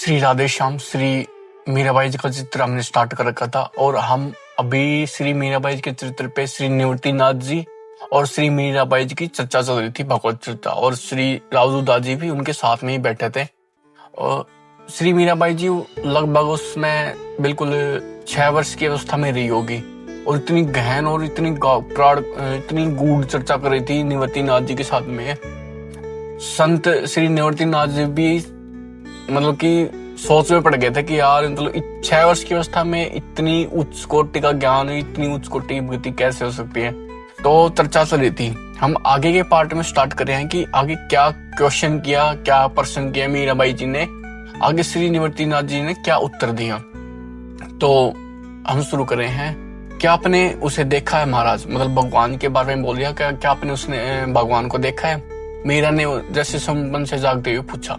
श्री राधे श्याम। श्री मीराबाई जी का चित्र हमने स्टार्ट कर रखा था और हम अभी श्री मीराबाई जी के चरित्र पे श्री निवृत्तिनाथ जी और श्री मीराबाई जी की चर्चा चल रही थी, भगवत चर्चा, और श्री रावदू दास जी भी उनके साथ में ही बैठे थे। और श्री मीराबाई जी लगभग उसमें बिल्कुल 6 वर्ष की अवस्था में रही होगी और इतनी गहन और इतनी गूढ़ चर्चा कर रही थी निवृत्तिनाथ जी के साथ में। संत श्री निवृत्तिनाथ जी भी मतलब कि सोच में पड़ गए थे कि यार मतलब 6 वर्ष की अवस्था में इतनी उच्च कोटि का ज्ञान, इतनी उच्च कोटि की भक्ति कैसे हो सकती है। तो चर्चा चल रही थी। हम आगे के पार्ट में स्टार्ट कर रहे हैं कि आगे क्या क्वेश्चन किया, क्या प्रश्न किया मीराबाई जी ने, आगे श्री निवृत्तिनाथ जी ने क्या उत्तर दिया। तो हम शुरू कर रहे हैं। क्या आपने उसे देखा है महाराज, मतलब भगवान के बारे में बोल रहा, क्या आपने उसने भगवान को देखा है। मीरा ने जैसे संपन्न से जागते हुए पूछा।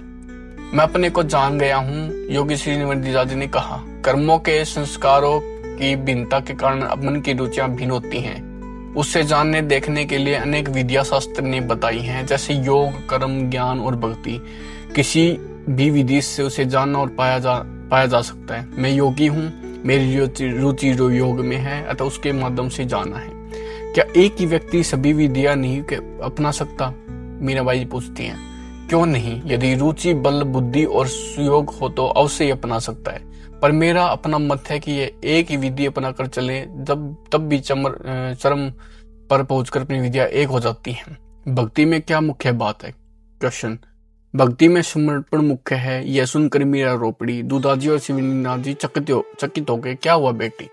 मैं अपने को जान गया हूँ, योगी श्री निवृत्तिनाथ जी ने कहा। कर्मों के संस्कारों की भिन्नता के कारण मन की रुचियां भिन्न होती हैं। उससे जानने देखने के लिए अनेक विद्या शास्त्र ने बताई हैं, जैसे योग, कर्म, ज्ञान और भक्ति। किसी भी विधि से उसे जानना और पाया जा सकता है। मैं योगी हूँ, मेरी रुचि योग में है, अतः उसके माध्यम से जाना है। क्या एक ही व्यक्ति सभी विद्या नहीं अपना सकता, मीराबाई जी पूछती हैं। क्यों नहीं, यदि रुचि, बल, बुद्धि और सुयोग हो तो अवश्य ही अपना सकता है। पर मेरा अपना मत है कि ये एक ही विधि अपना कर चले, तब भी चरम पर पहुंचकर अपनी विद्या एक हो जाती है। भक्ति में क्या मुख्य बात है। क्वेश्चन। भक्ति में समर्पण मुख्य है, यह सुनकर मीरा रो पड़ी। दूधाजी और शिवनाथ जी चकित हो गए। क्या हुआ बेटी,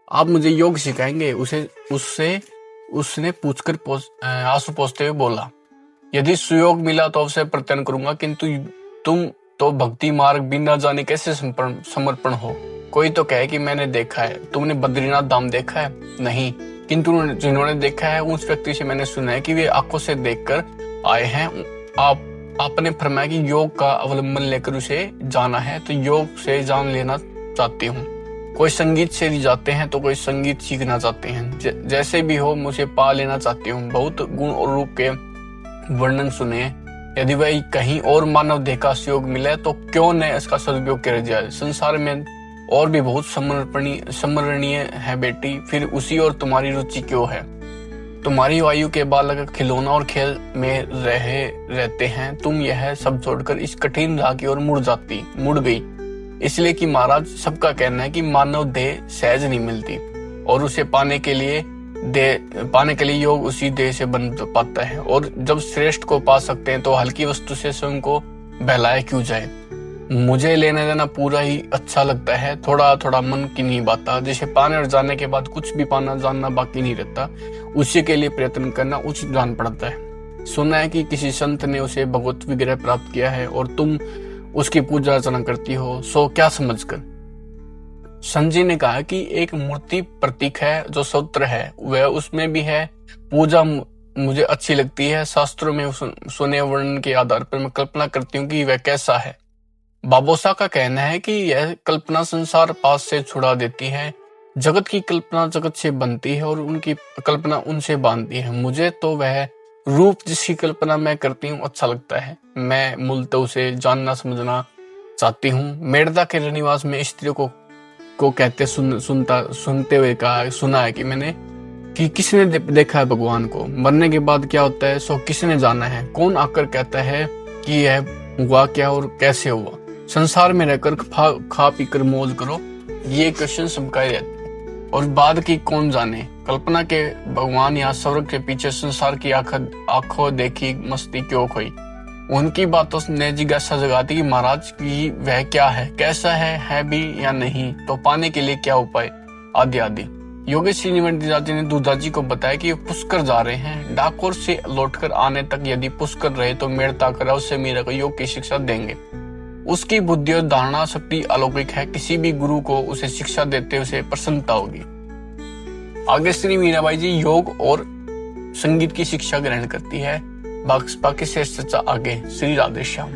आप मुझे योग सिखाएंगे, उसने पूछकर आंसू पोंछते हुए बोला। यदि सुयोग मिला तो अवश्य प्रयत्न करूंगा, किंतु तुम तो भक्ति मार्ग बिना जाने कैसे समर्पण हो। कोई तो कहे कि मैंने देखा है। तुमने बद्रीनाथ धाम देखा है? नहीं, किंतु जिन्होंने देखा है उस व्यक्ति से मैंने सुना है कि वे आंखों से देखकर आए हैं। आपने फरमाया कि योग का अवलंबन लेकर उसे जाना है, तो योग से जान लेना चाहती हूँ। कोई संगीत से जाते हैं तो कोई संगीत सीखना चाहते हैं। जैसे भी हो मुझे पा लेना चाहती हूँ। बहुत गुण और रूप के वर्णन सुने। यदि वह कहीं और मानव देह का सहयोग मिले तो क्यों न इसका सदुपयोग किया जाए। संसार में और भी बहुत स्मरणीय है बेटी, फिर उसी और तुम्हारी रुचि क्यों है। तुम्हारी वायु के बालक खिलौना और खेल में रहते हैं। तुम यह सब छोड़कर इस कठिन राह की ओर मुड़ गई। इसलिए कि महाराज सबका कहना है कि मानव देह सहज नहीं मिलती और उसे पाने के लिए योग उसी देह से बन पाता है। और जब श्रेष्ठ को पा सकते हैं तो हल्की वस्तु से स्वयं को बहलाया क्यों जाए। मुझे लेना देना पूरा ही अच्छा लगता है, थोड़ा थोड़ा मन की नहीं बाता। जिसे पाने और जानने के बाद कुछ भी पाना जानना बाकी नहीं रहता, उसी के लिए प्रयत्न करना उचित जान पड़ता है। सुना है कि किसी संत ने उसे भगवत विग्रह प्राप्त किया है और तुम उसकी पूजा अर्चना करती हो, सो क्या समझकर। संजय ने कहा कि एक मूर्ति प्रतीक है जो सूत्र है, वह उसमें भी है। पूजा मुझे अच्छी लगती है। शास्त्रों में सुने वर्णन के आधार पर मैं कल्पना करती हूँ कि वह कैसा है। बाबोसा का कहना है कि यह कल्पना संसार पास से छुड़ा देती है। जगत की कल्पना जगत से बनती है और उनकी कल्पना उनसे बांधती है। मुझे तो वह रूप जिसकी कल्पना मैं करती हूँ अच्छा लगता है। मैं मूलतः उसे जानना समझना चाहती हूँ। मेड़ता के रनिवास में स्त्रियों को कहते सुनते हुए सुना है कि मैंने कि किसने देखा है भगवान को। मरने के बाद क्या होता है सो किसने जाना है। कौन आकर कहता है कि यह हुआ क्या और कैसे हुआ। संसार में रहकर खा पी कर मौज करो, ये क्वेश्चन सबका ही रहता है। और बाद की कौन जाने। कल्पना के भगवान या स्वर्ग के पीछे संसार की आंखों देखी मस्ती क्यों खोई। उनकी बातों ने जिज्ञासा जगाती कि महाराज की वह क्या है, कैसा है भी या नहीं, तो पाने के लिए क्या उपाय, आदि आदि। योगी श्री निवृत्तिनाथ जी ने दूधाजी को बताया कि पुष्कर जा रहे हैं। डाकोर से लौटकर आने तक यदि पुष्कर रहे तो मेड़ता कर उससे मीरा को योग की शिक्षा देंगे। उसकी बुद्धि और धारणा शक्ति अलौकिक है। किसी भी गुरु को उसे शिक्षा देते उसे प्रसन्नता होगी। आगे श्री मीराबाई जी योग और संगीत की शिक्षा ग्रहण करती है। बाकी शेष चर्चा आगे। श्री राधे श्याम।